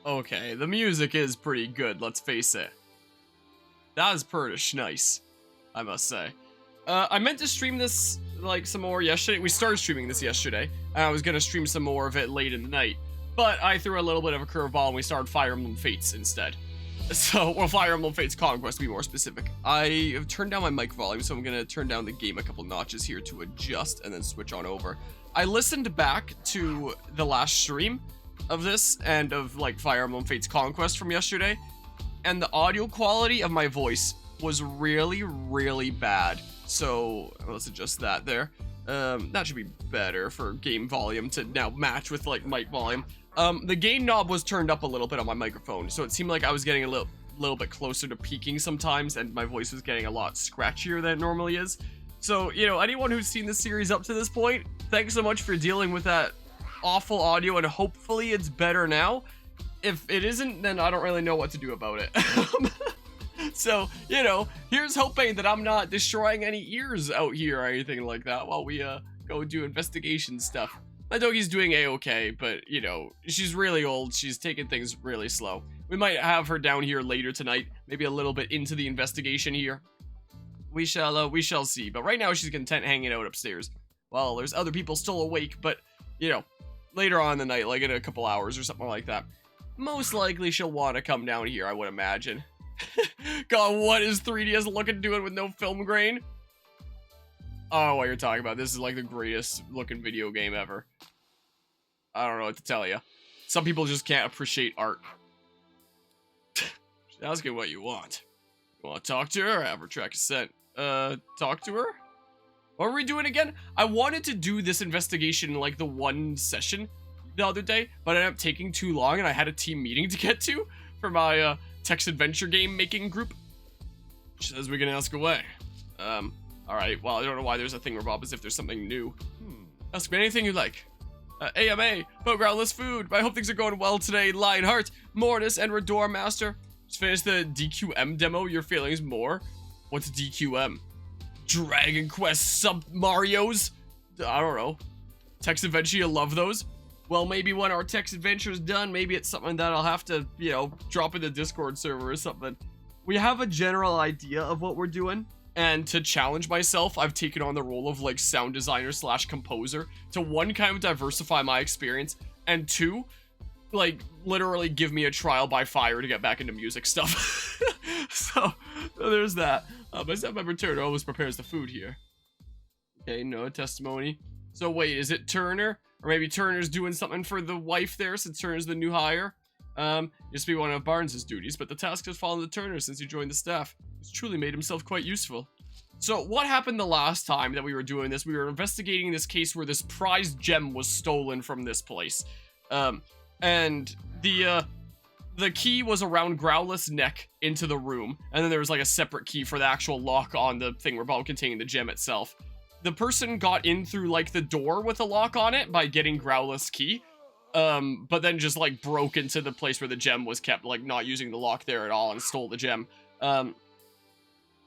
Okay, the music is pretty good, let's face it. That is pretty nice, I must say. I meant to stream this, like, some more yesterday. We started streaming this yesterday, and I was gonna stream some more of it late in the night. But I threw a little bit of a curveball, and we started Fire Emblem Fates instead. So, well, Fire Emblem Fates Conquest, to be more specific. I have turned down my mic volume, so I'm gonna turn down the game a couple notches here to adjust, and then switch on over. I listened back to the last stream of this, and of, like, Fire Emblem Fates Conquest from yesterday, and the audio quality of my voice was really, really bad. So, let's adjust that there. That should be better for game volume to now match with, like, mic volume. The gain knob was turned up a little bit on my microphone, so it seemed like I was getting a little bit closer to peaking sometimes, and my voice was getting a lot scratchier than it normally is. So, you know, anyone who's seen this series up to this point, thanks so much for dealing with that awful audio, and hopefully it's better now. If it isn't, then I don't really know what to do about it. So, you know, here's hoping that I'm not destroying any ears out here or anything like that while we go do investigation stuff. My doggy's doing a-okay, but, you know, she's really old. She's taking things really slow. We might have her down here later tonight, maybe a little bit into the investigation here. We shall see. But right now she's content hanging out upstairs. Well, there's other people still awake, but, you know, later on in the night, like in a couple hours or something like that, most likely she'll want to come down here, I would imagine. God, what is 3DS looking doing with no film grain? Oh, what you're talking about. This is like the greatest looking video game ever. I don't know what to tell you. Some people just can't appreciate art. She's asking what you want. You want to talk to her or have her track consent? Talk to her? What were we doing again? I wanted to do this investigation in like the one session the other day, but it ended up taking too long and I had a team meeting to get to for my text adventure game making group. She says we can ask away. Alright, well, I don't know why there's a thing Bob as if there's something new. Ask me anything you like. AMA, groundless food. I hope things are going well today. Lionheart, Mortis, and Redor Master. Just finished the DQM demo. Your feelings more? What's DQM? Dragon Quest sub Marios? I don't know. Text adventure, you love those? Well, maybe when our text adventure is done, maybe it's something that I'll have to, you know, drop in the Discord server or something. We have a general idea of what we're doing. And to challenge myself, I've taken on the role of, like, sound designer / composer to, one, kind of diversify my experience, and two, like, literally give me a trial by fire to get back into music stuff. so there's that. My staff member Turner always prepares the food here. Okay, no testimony. So wait, is it Turner? Or maybe Turner's doing something for the wife there, since Turner's the new hire? Used to be one of Barnes' duties, but the task has fallen to Turner since he joined the staff. He's truly made himself quite useful. So, what happened the last time that we were doing this? We were investigating this case where this prized gem was stolen from this place. And the key was around Growlith's neck into the room, and then there was like a separate key for the actual lock on the thing where containing the gem itself. The person got in through like the door with a lock on it by getting Growlith's key. But then just like broke into the place where the gem was kept, like not using the lock there at all, and stole the gem.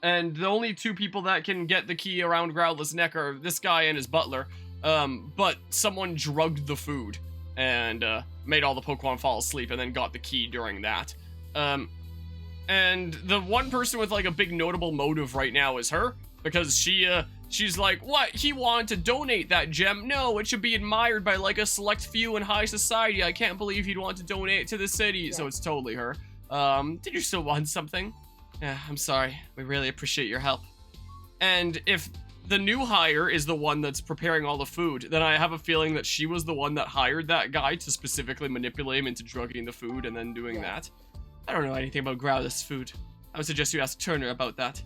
And the only two people that can get the key around Growlith's neck are this guy and his butler. But someone drugged the food and made all the Pokemon fall asleep and then got the key during that. And the one person with like a big notable motive right now is her, because she's like, what? He wanted to donate that gem? No, it should be admired by like a select few in high society. I can't believe he'd want to donate it to the city. Yeah. So it's totally her. Did you still want something? Yeah, I'm sorry. We really appreciate your help. And if the new hire is the one that's preparing all the food, then I have a feeling that she was the one that hired that guy to specifically manipulate him into drugging the food and then doing that. I don't know anything about Growlith's food. I would suggest you ask Turner about that.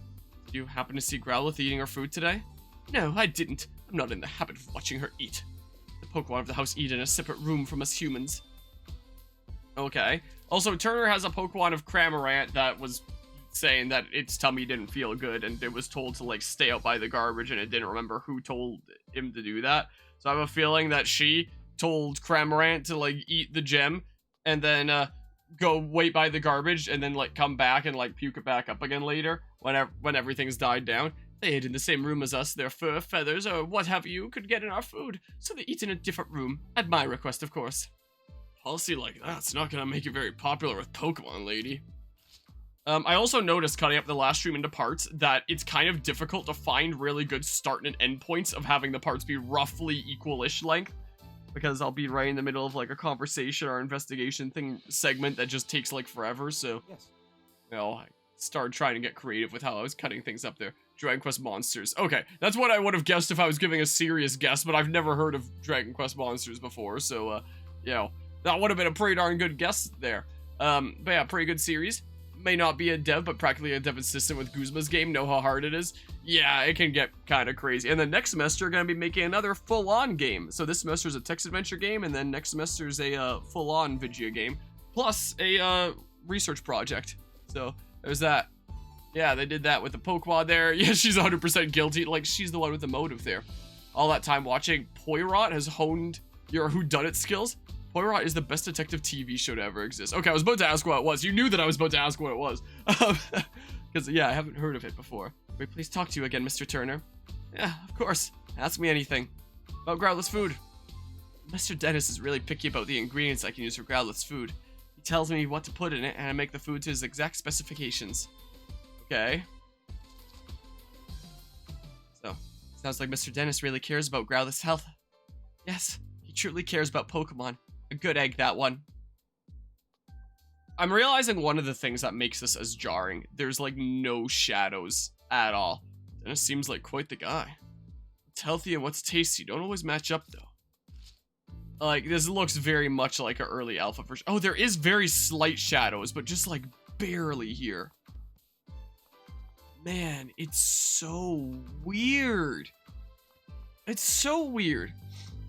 Did you happen to see Growlith eating her food today? No, I didn't. I'm not in the habit of watching her eat. The Pokemon of the house eat in a separate room from us humans. Okay. Also, Turner has a Pokemon of Cramorant that was saying that its tummy didn't feel good, and it was told to, like, stay out by the garbage, and it didn't remember who told him to do that. So I have a feeling that she told Cramorant to, like, eat the gem, and then, go wait by the garbage, and then, like, come back and, like, puke it back up again later, when everything's died down. They ate in the same room as us. Their fur, feathers, or what have you could get in our food, so they eat in a different room, at my request, of course. Policy like that's not gonna make you very popular with Pokemon, lady. I also noticed, cutting up the last stream into parts, that it's kind of difficult to find really good start and end points of having the parts be roughly equal-ish length. Because I'll be right in the middle of like a conversation or investigation thing segment that just takes like forever, so... Yes. You know, I started trying to get creative with how I was cutting things up there. Dragon Quest Monsters. Okay, that's what I would have guessed if I was giving a serious guess, but I've never heard of Dragon Quest Monsters before, so, you know, that would have been a pretty darn good guess there. But yeah, pretty good series. May not be a dev, but practically a dev assistant with Guzma's game. Know how hard it is? Yeah, it can get kind of crazy. And then next semester, going to be making another full-on game. So this semester is a text adventure game, and then next semester is a full-on video game, plus a research project. So there's that. Yeah, they did that with the Pokemon there. Yeah, she's 100% guilty. Like, she's the one with the motive there. All that time watching, Poirot has honed your whodunit skills. Poirot is the best detective TV show to ever exist. Okay, I was about to ask what it was. You knew that I was about to ask what it was. Because, yeah, I haven't heard of it before. May I please talk to you again, Mr. Turner? Yeah, of course. Ask me anything. About Growlithe's food. Mr. Dennis is really picky about the ingredients I can use for Growlithe's food. He tells me what to put in it, and I make the food to his exact specifications. Okay. So, sounds like Mr. Dennis really cares about Growlithe's health. Yes, he truly cares about Pokemon. A good egg, that one. I'm realizing one of the things that makes this as jarring. There's like no shadows at all. Dennis seems like quite the guy. What's healthy and what's tasty don't always match up though. Like, this looks very much like an early alpha version. Oh, there is very slight shadows, but just like barely here. Man, it's so weird. It's so weird.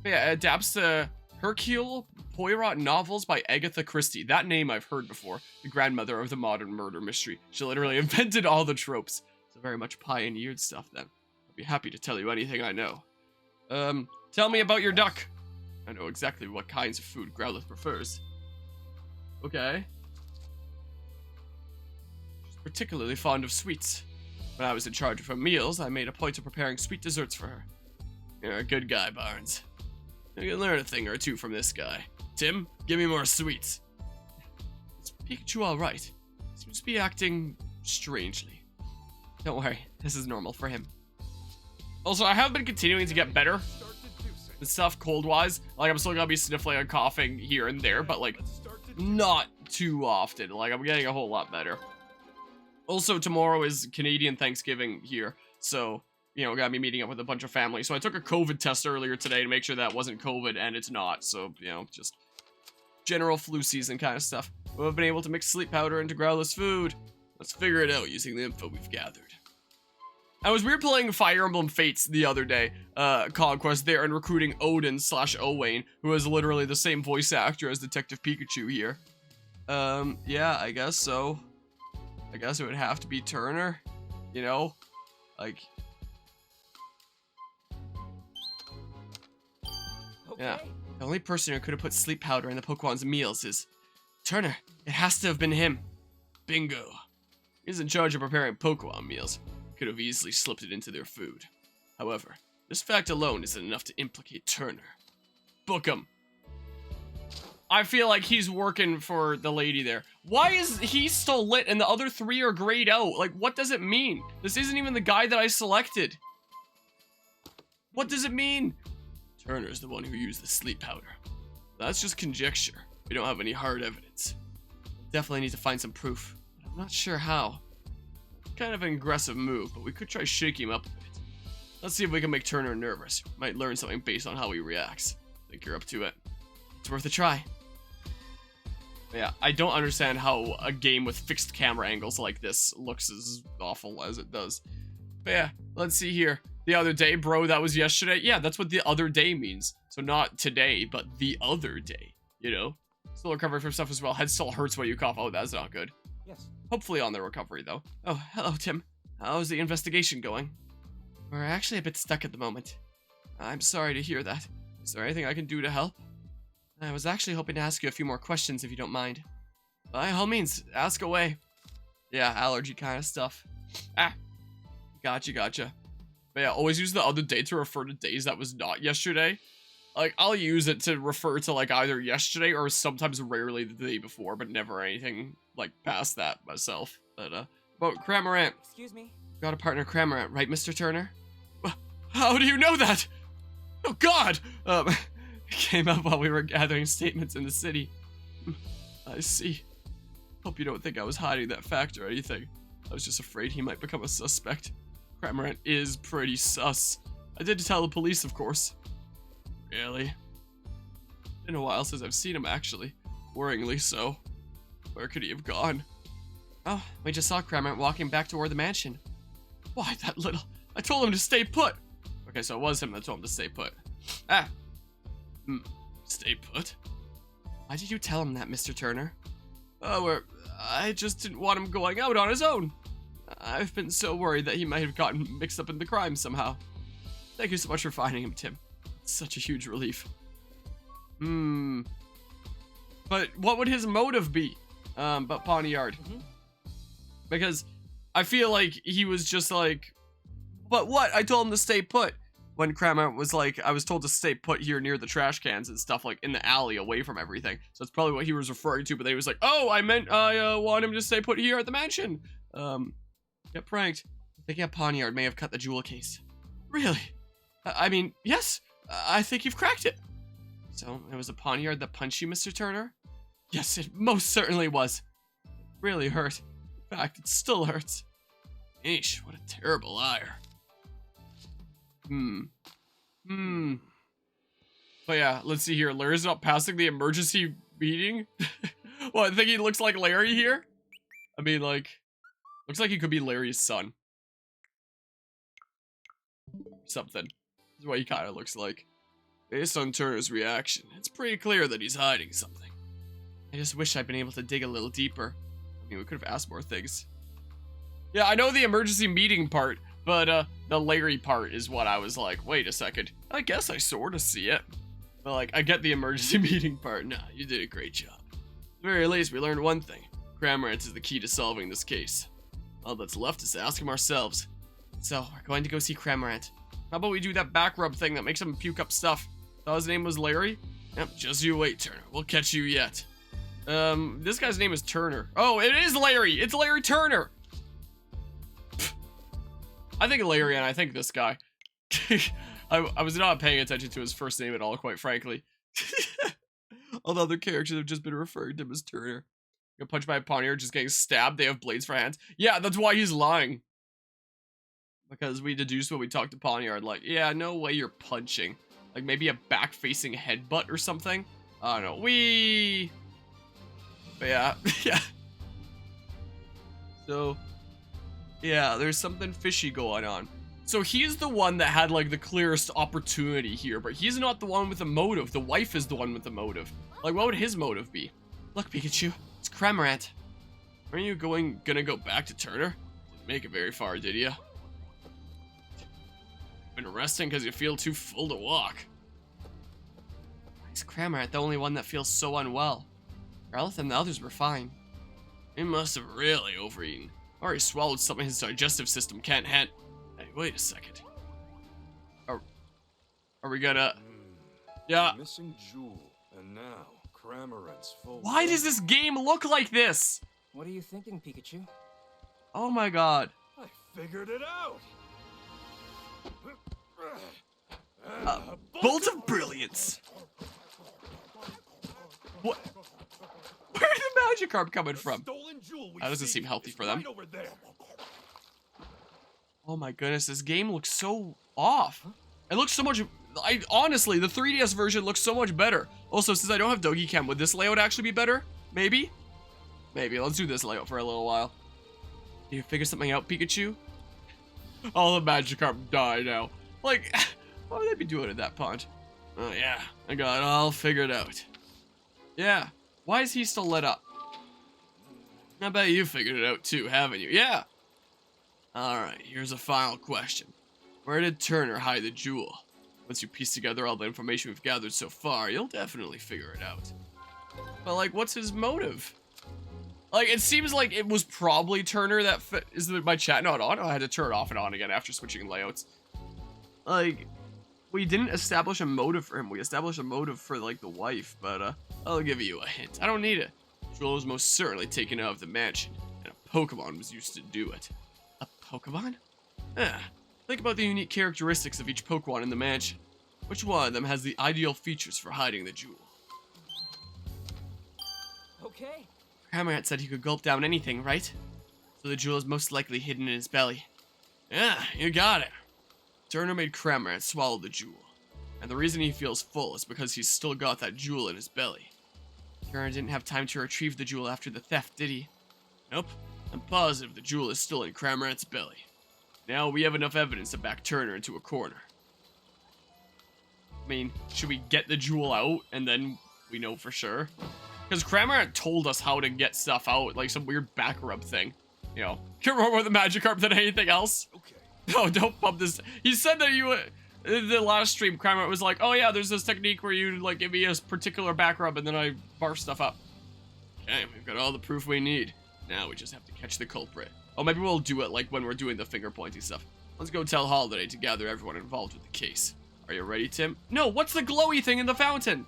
But yeah, it adapts the Hercule Poirot novels by Agatha Christie. That name I've heard before. The grandmother of the modern murder mystery. She literally invented all the tropes. So very much pioneered stuff then. I'd be happy to tell you anything I know. Tell me about your duck. I know exactly what kinds of food Growlithe prefers. Okay. She's particularly fond of sweets. When I was in charge of her meals, I made a point of preparing sweet desserts for her. You're a good guy, Barnes. You can learn a thing or two from this guy. Tim, give me more sweets. Is Pikachu alright? Seems to be acting strangely. Don't worry, this is normal for him. Also, I have been continuing to get better with stuff cold-wise. Like, I'm still gonna be sniffling and coughing here and there, but, like, not too often. Like, I'm getting a whole lot better. Also, tomorrow is Canadian Thanksgiving here, so... you know, gotta be meeting up with a bunch of family. So I took a COVID test earlier today to make sure that wasn't COVID, and it's not. So, you know, just general flu season kind of stuff. We've been able to mix sleep powder into Growlithe's food. Let's figure it out using the info we've gathered. I was weird playing Fire Emblem Fates the other day, Conquest there, and recruiting Odin/Owain, who is literally the same voice actor as Detective Pikachu here. Yeah, I guess so. I guess it would have to be Turner, you know? Like... yeah, the only person who could have put sleep powder in the Pokemon's meals is Turner. It has to have been him. Bingo. He's in charge of preparing Pokemon meals. Could have easily slipped it into their food. However, this fact alone isn't enough to implicate Turner. Book him. I feel like he's working for the lady there. Why is he still lit and the other three are grayed out? Like, what does it mean? This isn't even the guy that I selected. What does it mean? Turner's the one who used the sleep powder. That's just conjecture. We don't have any hard evidence. Definitely need to find some proof, but I'm not sure how. Kind of an aggressive move, but we could try shaking him up a bit. Let's see if we can make Turner nervous. Might learn something based on how he reacts. Think you're up to it. It's worth a try. Yeah, I don't understand how a game with fixed camera angles like this looks as awful as it does. But yeah, let's see here. The other day, bro, that was yesterday. Yeah, that's what the other day means. So not today, but the other day, you know? Still recovering from stuff as well. Head still hurts when you cough. Oh, that's not good. Yes. Hopefully on the recovery, though. Oh, hello, Tim. How's the investigation going? We're actually a bit stuck at the moment. I'm sorry to hear that. Is there anything I can do to help? I was actually hoping to ask you a few more questions, if you don't mind. By all means, ask away. Yeah, allergy kind of stuff. Ah, gotcha. But yeah, always use the other day to refer to days that was not yesterday. like, I'll use it to refer to, like, either yesterday or sometimes rarely the day before, but never anything, like, past that myself. But, about Cramorant. Excuse me? Got a partner Cramorant, right, Mr. Turner? How do you know that? Oh, God! It came up while we were gathering statements in the city. I see. Hope you don't think I was hiding that fact or anything. I was just afraid he might become a suspect. Cramorant is pretty sus. I did tell the police, of course. Really? Been a while since I've seen him, actually. Worryingly so. Where could he have gone? Oh, we just saw Cramorant walking back toward the mansion. Why, that little... I told him to stay put! Okay, so it was him that told him to stay put. Stay put? Why did you tell him that, Mr. Turner? Oh, I just didn't want him going out on his own. I've been so worried that he might have gotten mixed up in the crime somehow. Thank you so much for finding him, Tim. It's such a huge relief. But what would his motive be? About Pawniard? Because I feel like he was just like, but what? I told him to stay put. When Cramorant was like, I was told to stay put here near the trash cans and stuff, like in the alley away from everything. So that's probably what he was referring to, but then he was like, oh, I meant I want him to stay put here at the mansion. Get pranked. Thinking a Pawniard may have cut the jewel case. Really? I mean, yes, I think you've cracked it. So it was a Pawniard that punched you, Mr. Turner? Yes, it most certainly was. It really hurt. In fact, it still hurts. Eesh, what a terrible liar. But yeah, let's see here. Larry's not passing the emergency meeting. What, I think he looks like Larry here? I mean, like, looks like he could be Larry's son. Something. That's what he kind of looks like. Based on Turner's reaction, it's pretty clear that he's hiding something. I just wish I'd been able to dig a little deeper. I mean, we could have asked more things. Yeah, I know the emergency meeting part, but the Larry part is what I was like, wait a second. I guess I sort of see it. But like, I get the emergency meeting part. No, you did a great job. At the very least, we learned one thing. Cramorant is the key to solving this case. All that's left is to ask him ourselves. So, we're going to go see Cramorant. How about we do that back rub thing that makes him puke up stuff? Thought his name was Larry? Yep, just you wait, Turner. We'll catch you yet. This guy's name is Turner. Oh, it is Larry! It's Larry Turner! I think Larry and I think this guy. I was not paying attention to his first name at all, quite frankly. All the other characters have just been referring to him as Turner. Got punched by a Pawniard, just getting stabbed. They have blades for hands. Yeah, that's why he's lying. Because we deduced when we talked to Pawniard, like, yeah, no way you're punching. Like, maybe a back-facing headbutt or something? I don't know. But yeah, yeah. So, yeah, there's something fishy going on. So he's the one that had, like, the clearest opportunity here, but he's not the one with the motive. The wife is the one with the motive. Like, what would his motive be? Look, Pikachu, it's Cramorant. Aren't you gonna go back to Turner? Didn't make it very far, did ya? Been resting because you feel too full to walk. Why is Cramorant the only one that feels so unwell? Gareth and the others were fine. He must have really overeaten. Or he swallowed something his digestive system can't handle. Hey, wait a second. Are we gonna... Yeah. Missing jewel, and now Cramorant's full. Why does this game look like this? What are you thinking, Pikachu? Oh my god. I figured it out. Bolt of Brilliance. What? Where's the Magikarp coming from? That doesn't seem healthy for them. Oh my goodness, this game looks so off. It looks so much... honestly, the 3DS version looks so much better. Also, since I don't have Dogi Cam, would this layout actually be better? Maybe? Maybe. Let's do this layout for a little while. Do you figure something out, Pikachu? All the Magikarp die now. Like, what would they be doing at that point? Oh yeah, I got it all figured out. Yeah, why is he still lit up? I bet you figured it out too, haven't you? Yeah. Alright, here's a final question. Where did Turner hide the jewel? Once you piece together all the information we've gathered so far, you'll definitely figure it out. But like, what's his motive? Like, it seems like it was probably Turner that is my chat not on? Oh, I had to turn it off and on again after switching layouts. Like, we didn't establish a motive for him. We established a motive for, like, the wife, but, I'll give you a hint. I don't need it. The jewel was most certainly taken out of the mansion, and a Pokemon was used to do it. A Pokemon? Think about the unique characteristics of each Pokemon in the mansion. Which one of them has the ideal features for hiding the jewel? Okay. Cramorant said he could gulp down anything, right? So the jewel is most likely hidden in his belly. Yeah, you got it. Turner made Cramorant swallow the jewel. And the reason he feels full is because he's still got that jewel in his belly. Turner didn't have time to retrieve the jewel after the theft, did he? Nope. I'm positive the jewel is still in Cramorant's belly. Now we have enough evidence to back Turner into a corner. I mean, should we get the jewel out and then we know for sure? Because Cramorant told us how to get stuff out, like some weird back rub thing. You know, care more about the Magikarp than anything else. Okay. No, don't pump this. He said that you, in the last stream, Cramorant was like, oh yeah, there's this technique where you, like, give me a particular back rub and then I barf stuff up. Okay, we've got all the proof we need. Now we just have to catch the culprit. Oh, maybe we'll do it, like, when we're doing the finger pointing stuff. Let's go tell Holiday to gather everyone involved with the case. Are you ready, Tim? No, what's the glowy thing in the fountain?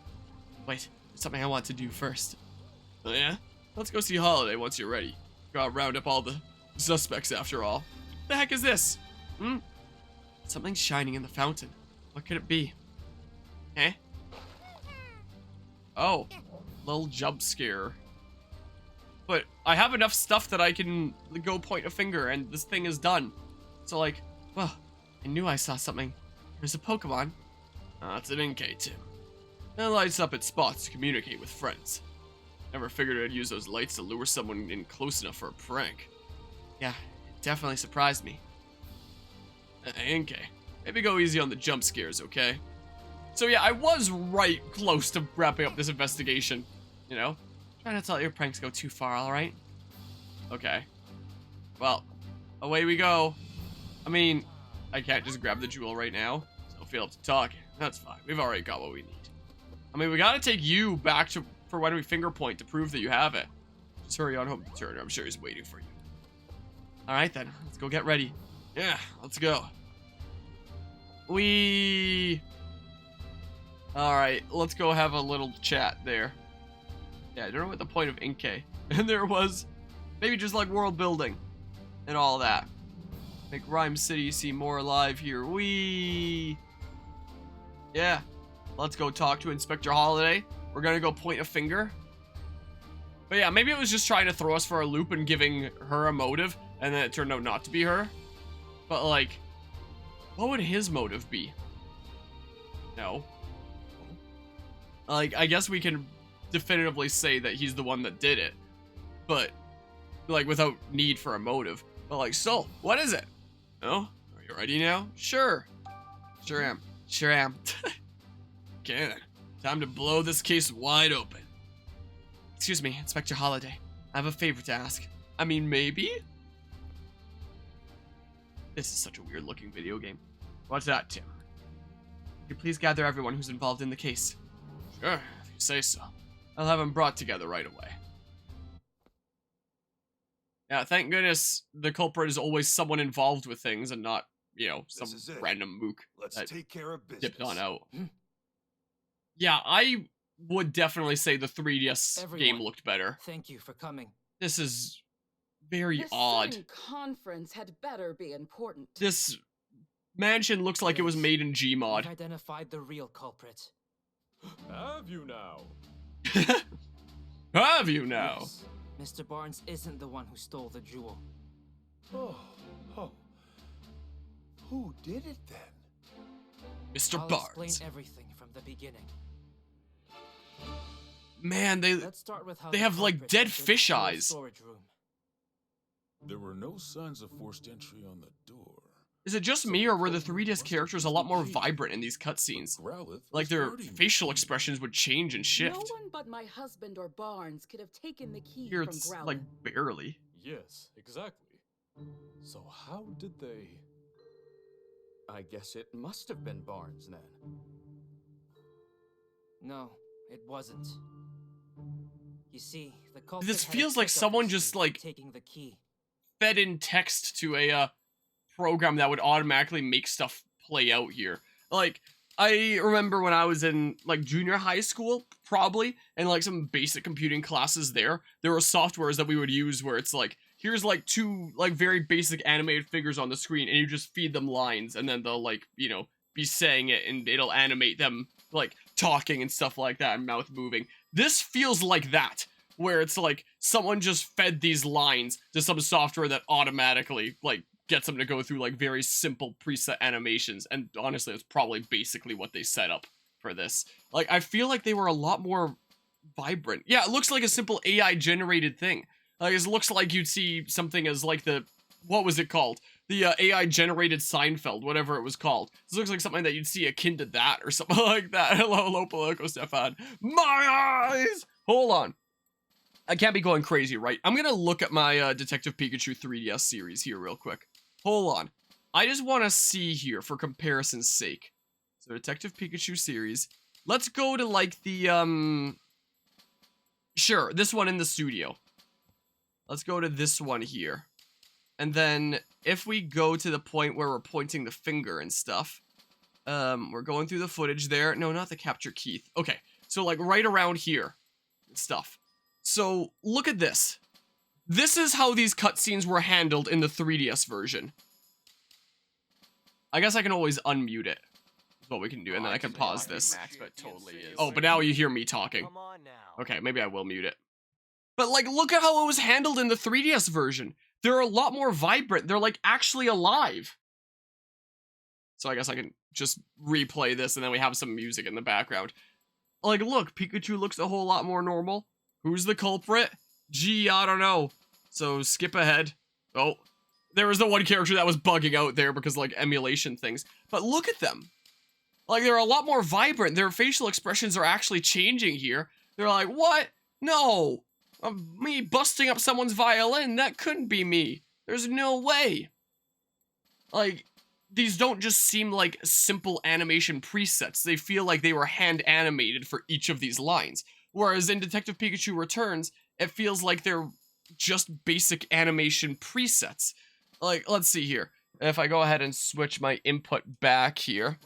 Wait, there's something I want to do first. Oh yeah? Let's go see Holiday once you're ready. Gotta round up all the suspects after all. The heck is this? Something's shining in the fountain. What could it be? Eh? Oh, little jump scare. But I have enough stuff that I can go point a finger and this thing is done. So like, well, I knew I saw something. There's a Pokemon. It's an Inkay, Tim. It lights up its spots to communicate with friends. Never figured I'd use those lights to lure someone in close enough for a prank. Yeah, it definitely surprised me. Inkay, maybe go easy on the jump scares, okay? So yeah, I was right close to wrapping up this investigation, you know? Try not to let your pranks go too far, alright? Okay. Well, away we go. I mean, I can't just grab the jewel right now, so feel up to talking. That's fine. We've already got what we need. I mean, we gotta take you back to for when we finger point to prove that you have it. Just hurry on home to Turner. I'm sure he's waiting for you. Alright then, let's go get ready. Yeah, let's go. Alright, let's go have a little chat there. Yeah, I don't know what the point of Inkay. And there was maybe just like world building and all that. Make Rhyme City seem more alive here. Yeah, let's go talk to Inspector Holiday. We're gonna go point a finger. But yeah, maybe it was just trying to throw us for a loop and giving her a motive, and then it turned out not to be her. But like, what would his motive be? No. Like, I guess we can definitively say that he's the one that did it, but like without need for a motive. But like, so what is it? No? Are you ready now? Sure. Sure am. Sure am. Okay then. Time to blow this case wide open. Excuse me, Inspector Holiday. I have a favor to ask. I mean, maybe? This is such a weird looking video game. What's that, Tim? Could you please gather everyone who's involved in the case? Sure, if you say so. I'll have them brought together right away. Yeah, thank goodness the culprit is always someone involved with things and not, you know, some random mook Let's that take care of business. dipped on out. Yeah, I would definitely say the 3DS game looked better. Thank you for coming. This is very The odd. Sun conference had better be important. This mansion looks like it was made in We've Gmod. identified the real culprit. Have you now? Have you now? Yes. Mr. Barnes isn't the one who stole the jewel. Oh. Who did it then? Mr. I'll Barnes. explain everything from the beginning. Man, Let's start with how they the have, like, culprit dead entered the fish jewel eyes. storage room. There were no signs of forced entry on the door. Is it just me, or were the 3DS characters a lot more vibrant in these cutscenes? Growlithe Like, was their guarding facial the key. expressions would change and shift. No one but my husband or Barnes could have taken the key Here from it's, Growlithe. like, barely. Yes, exactly. So how did they... I guess it must have been Barnes then. No, it wasn't. You see, the culprit This had a feels like trick up someone his just, sleeve, like, taking the key. fed in text to a program that would automatically make stuff play out here. Like, I remember when I was in like junior high school, probably, and like some basic computing classes there were softwares that we would use where it's like, here's like two like very basic animated figures on the screen and you just feed them lines and then they'll like, you know, be saying it and it'll animate them like talking and stuff like that and mouth moving. This feels like that, where it's like someone just fed these lines to some software that automatically like gets them to go through like very simple preset animations, and honestly it's probably basically what they set up for this. Like I feel like they were a lot more vibrant. Yeah, it looks like a simple AI generated thing. Like it looks like you'd see something as like the, what was it called? The AI generated Seinfeld, whatever it was called. This looks like something that you'd see akin to that or something like that. Hello, Politico Stefan. My eyes! Hold on. I can't be going crazy, right? I'm gonna look at my Detective Pikachu 3DS series here real quick. Hold on. I just want to see here for comparison's sake. So Detective Pikachu series. Let's go to like the, sure, this one in the studio. Let's go to this one here. And then if we go to the point where we're pointing the finger and stuff, we're going through the footage there. No, not the Capture Keith. Okay, so like right around here and stuff. So look at this. This is how these cutscenes were handled in the 3DS version. I guess I can always unmute it. That's what we can do, and then I can pause this. But totally is. Oh, but now you hear me talking. Come on now. Okay, maybe I will mute it. But like, look at how it was handled in the 3DS version. They're a lot more vibrant. They're like actually alive. So I guess I can just replay this and then we have some music in the background. Like, look, Pikachu looks a whole lot more normal. Who's the culprit? Gee, I don't know. So skip ahead. Oh, there was the one character that was bugging out there because like emulation things. But look at them. Like, they're a lot more vibrant. Their facial expressions are actually changing here. They're like, what? No. Me busting up someone's violin, that couldn't be me. There's no way. Like, these don't just seem like simple animation presets. They feel like they were hand animated for each of these lines. Whereas in Detective Pikachu Returns, it feels like they're just basic animation presets. Like, let's see here. If I go ahead and switch my input back here.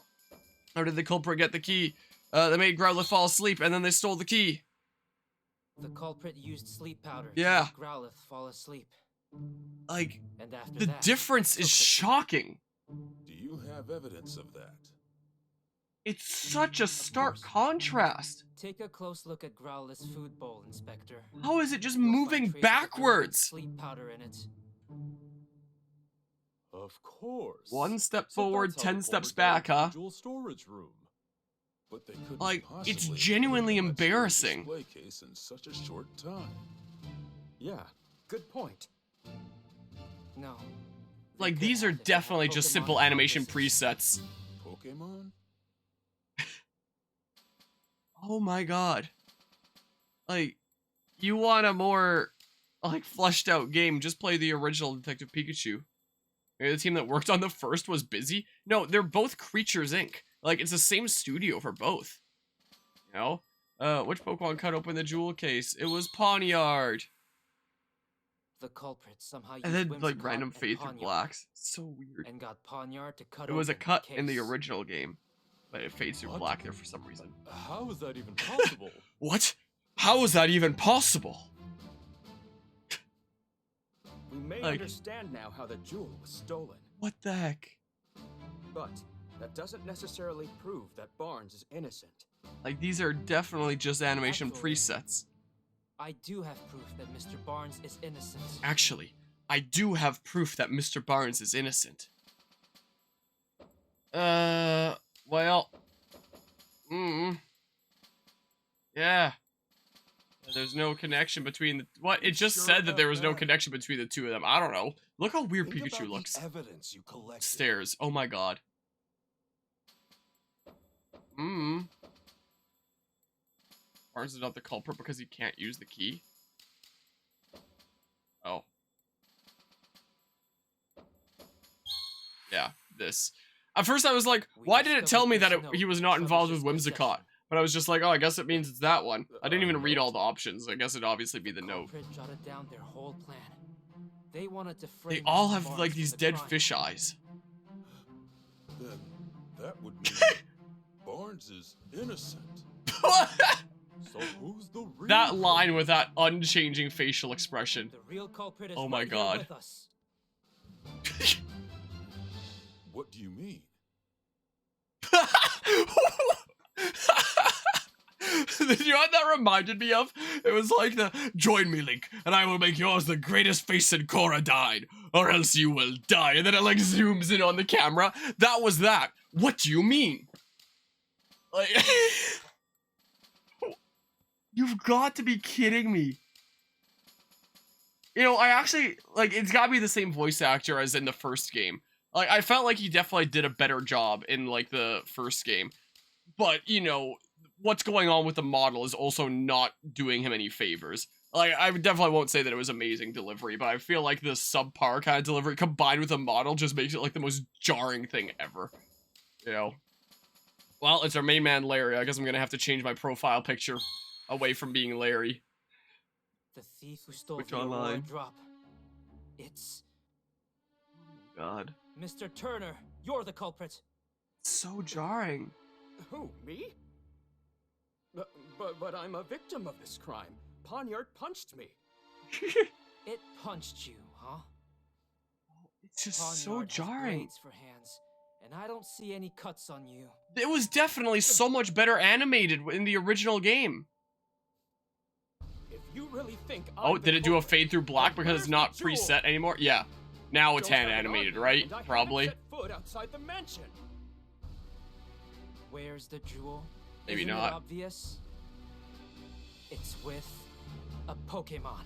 How did the culprit get the key? They made Growlithe fall asleep and then they stole the key. The culprit used sleep powder Yeah. to make Growlithe fall asleep. Like, And after the that, difference is shocking. Do you have evidence of that? It's such a stark contrast. Take a close look at Growlithe's food bowl, Inspector. How is it just You'll find moving traces of backwards? sleep powder in it. Of course. One step So forward, that's how 10 the steps culprit got back, into huh? the Jewel storage room. But they couldn't Like, possibly it's have genuinely put that storage embarrassing. display case in such a short time. Yeah, good point. No. Like, They these could are have if definitely Pokemon just simple found animation this. presets. Pokemon? Oh my god. Like, you want a more, like, fleshed out game, just play the original Detective Pikachu. Maybe the team that worked on the first was busy? No, they're both Creatures Inc. Like, it's the same studio for both. You know? Which Pokemon cut open the jewel case? It was Pawniard. The culprit somehow used And then, like, Whimsicott random and fade through Pawniard, blacks. It's so weird. and got Pawniard to cut It was a open the cut in the case. original game, but it fades through What? black there for some reason. How is that even possible? What? How is that even possible? We may Like- understand now how the jewel was stolen. What the heck? But that doesn't necessarily prove that Barnes is innocent. Like, these are definitely just animation Actually- presets. I do have proof that Mr. Barnes is innocent. Actually, I do have proof that Mr. Barnes is innocent. Well. Yeah. There's no connection between the... What? It just Sure said that there about was no that? connection between the two of them. I don't know. Look how weird Think Pikachu about looks. the evidence you collected. Stairs. Oh my god. Barnes is not the culprit because he can't use the key. Oh. Yeah, this. At first I was like, We why did it tell discovered me that this note he was not from involved with Publish's Whimsicott? possession. But I was just like, oh, I guess it means it's that one. I didn't even read note? all the options. I guess it'd obviously be the note. Culprit jotted down their whole plan. They wanted to They frame all Mr. have Barnes like for these the dead crime. fish eyes. Then that would mean Barnes is innocent. So who's the real That line with that unchanging facial expression. The real culprit is Oh my right here God. with us. What do you mean? You know what that reminded me of? It was like the "Join me, Link, and I will make yours the greatest face in Coradine, or else you will die." And then it like zooms in on the camera. That was that. What do you mean? Like, you've got to be kidding me. You know, I actually like it's got to be the same voice actor as in the first game. Like, I felt like he definitely did a better job in like the first game, but you know, what's going on with the model is also not doing him any favors. Like, I definitely won't say that it was amazing delivery, but I feel like the subpar kind of delivery combined with the model just makes it like the most jarring thing ever. You know? Well, it's our main man, Larry. I guess I'm gonna have to change my profile picture away from being Larry. The thief who stole Which the Aurora online? drop. It's God. Mr. Turner. You're the culprit. So jarring. Who, me? But I'm a victim of this crime. Poniard punched me. It punched you, huh? It's just so Poniard has jarring. blades for hands, and I don't see any cuts on you. It was definitely so much better animated in the original game. If you really think Oh, I'm the did it do a culprit, fade through black then because it's where's not the jewel? preset anymore? Yeah. Now it's Don't hand have it on animated, me, right? and I haven't Probably. set foot outside the mansion. Where's the jewel? Maybe Isn't not. It obvious? It's with a Pokémon.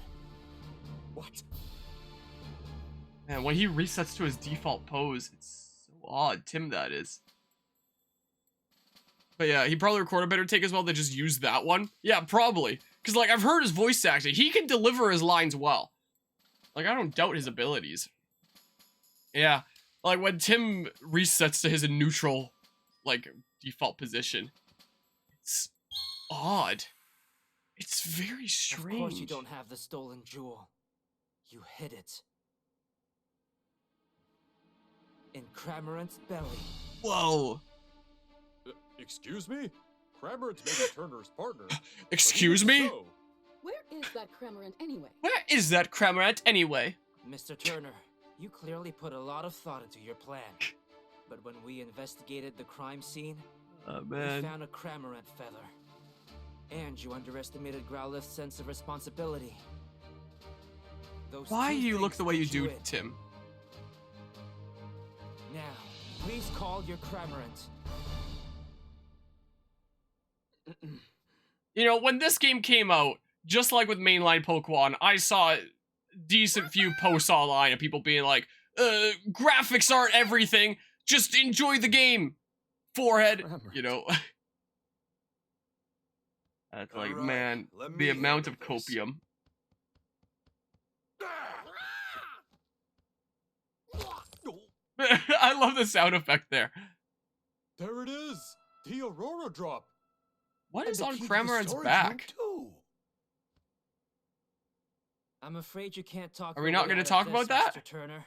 What? Man, when he resets to his default pose, it's so odd. Tim, that is. But yeah, he probably recorded a better take as well than just use that one. Yeah, probably. Because, like, I've heard his voice acting. He can deliver his lines well. Like, I don't doubt his abilities. Yeah. Like, when Tim resets to his neutral, like, default position, it's odd. It's very strange. Of course you don't have the stolen jewel. You hid it. In Cramorant's belly. Whoa. Excuse me? Cramorant's maybe Turner's partner. but Excuse even me? so, Where is that Cramorant anyway? Where is that Cramorant anyway? Mr. Turner, you clearly put a lot of thought into your plan. But when we investigated the crime scene, Oh, we man. found a Cramorant feather. And you underestimated Growlith's sense of responsibility. Those Why two do you look things the way you put do, in. Tim? Now, please call your Cramorant. You know, when this game came out, just like with mainline Pokemon, I saw a decent few posts online of people being like, graphics aren't everything, just enjoy the game. Forehead, you know. That's like, Alright, man, let the me amount of handle this. copium. I love the sound effect there. There it is! The Aurora drop! What And is the on key to the Cramorant's storage back? room, too. I'm afraid you can't talk. Are we your not way gonna out of talk this, about that? Mr. Turner.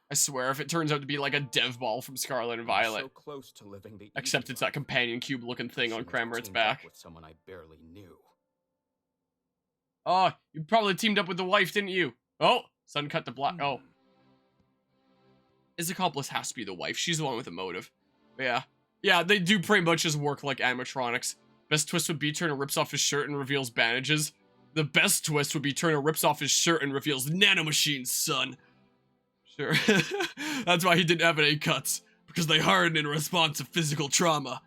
I swear, if it turns out to be like a dev ball from Scarlet and I'm Violet, So close to living the except easy it's that life. companion cube looking thing on Shouldn't have Cramorant's teamed up back. with someone I barely knew. Oh, you probably teamed up with the wife, didn't you? Oh, sun cut the black. Oh. His accomplice has to be the wife. She's the one with the motive. But yeah. Yeah, they do pretty much just work like animatronics. Best twist would be Turner rips off his shirt and reveals bandages. The best twist would be Turner rips off his shirt and reveals nanomachines, son. Sure. That's why he didn't have any cuts. Because they hardened in response to physical trauma.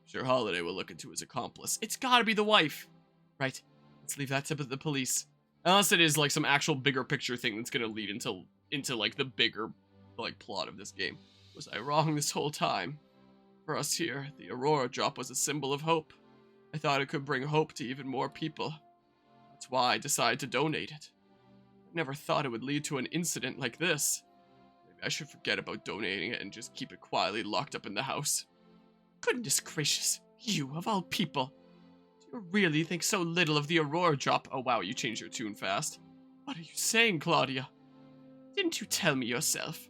Sure, Holiday will look into his accomplice. It's gotta be the wife. Right. Let's leave that to the police. Unless it is like some actual bigger picture thing that's gonna lead into like the bigger like plot of this game. Was I wrong this whole time? For us here, the Aurora drop was a symbol of hope. I thought it could bring hope to even more people. That's why I decided to donate it. I never thought it would lead to an incident like this. Maybe I should forget about donating it and just keep it quietly locked up in the house. Goodness gracious, you of all people. Do you really think so little of the Aurora drop? Oh wow, you changed your tune fast. What are you saying, Claudia? Didn't you tell me yourself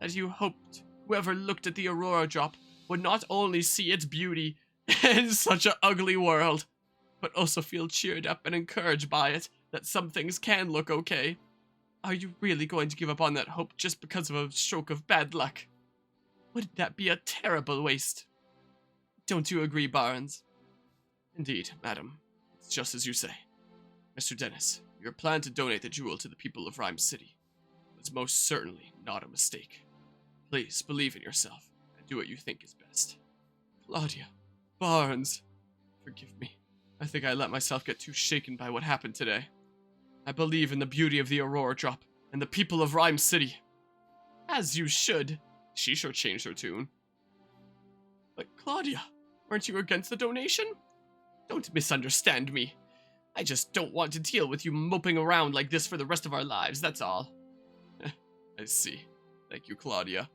that you hoped whoever looked at the Aurora drop would would not only see its beauty in such an ugly world, but also feel cheered up and encouraged by it, that some things can look okay. Are you really going to give up on that hope just because of a stroke of bad luck? Wouldn't that be a terrible waste? Don't you agree, Barnes? Indeed, madam. It's just as you say. Mr. Dennis, your plan to donate the jewel to the people of Rhyme City was most certainly not a mistake. Please believe in yourself and do what you think is best. Claudia, Barnes, forgive me. I think I let myself get too shaken by what happened today. I believe in the beauty of the Aurora Drop and the people of Rhyme City. As you should. She sure changed her tune. But Claudia, aren't you against the donation? Don't misunderstand me. I just don't want to deal with you moping around like this for the rest of our lives, that's all. I see. Thank you, Claudia.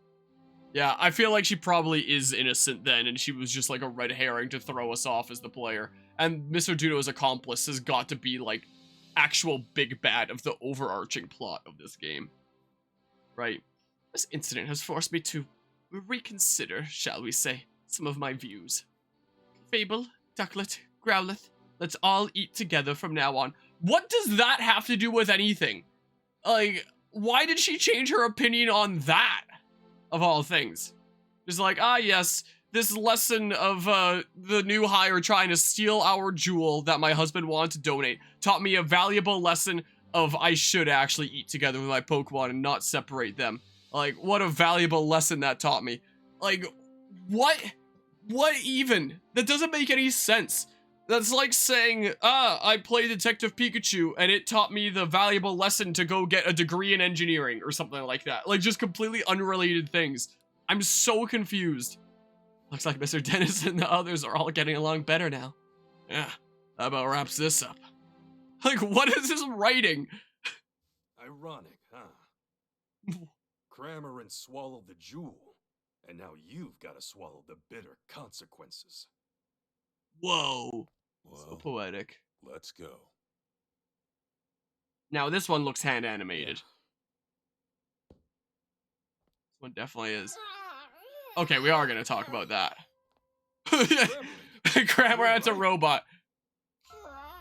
Yeah, I feel like she probably is innocent then, and she was just like a red herring to throw us off as the player. And Mr. Duno's accomplice has got to be like actual big bad of the overarching plot of this game. Right. This incident has forced me to reconsider, shall we say, some of my views. Fable, Ducklet, Growlithe, let's all eat together from now on. What does that have to do with anything? Like, why did she change her opinion on that, of all things? Just like, yes, this lesson of the new hire trying to steal our jewel that my husband wanted to donate taught me a valuable lesson of I should actually eat together with my Pokemon and not separate them. Like, what a valuable lesson that taught me. Like, what? What even? That doesn't make any sense. That's like saying, I play Detective Pikachu and it taught me the valuable lesson to go get a degree in engineering or something like that. Like, just completely unrelated things. I'm so confused. Looks like Mr. Dennis and the others are all getting along better now. Yeah, that about wraps this up. Like, what is this writing? Ironic, huh? Cramorant swallowed the jewel, and now you've got to swallow the bitter consequences. Whoa. Well, So poetic. let's go. Now, this one looks hand animated. This one definitely is. Okay, we are going to talk about that. Cramorant's a robot.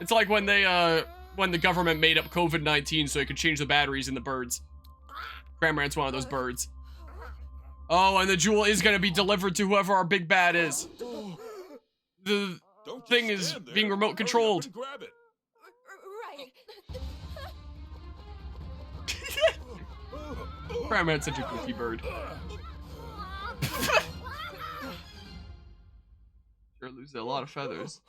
It's like when they, when the government made up COVID-19 so they could change the batteries in the birds. Cramorant's one of those birds. Oh, and the jewel is going to be delivered to whoever our big bad is. The thing is being remote controlled. Grab it. Right. Cramorant's such a goofy bird. Sure loses a lot of feathers.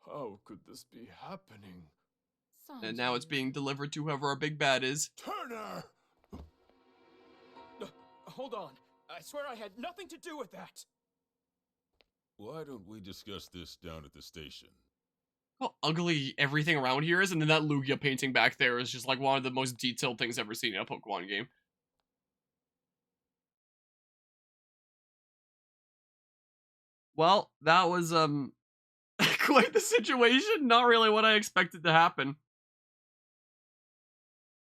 How could this be happening? And now it's being delivered to whoever our big bad is. Turner! Hold on. I swear I had nothing to do with that. Why don't we discuss this down at the station? How ugly everything around here is, and then that Lugia painting back there is just like one of the most detailed things I've ever seen in a Pokemon game. Well, that was, quite the situation. Not really what I expected to happen.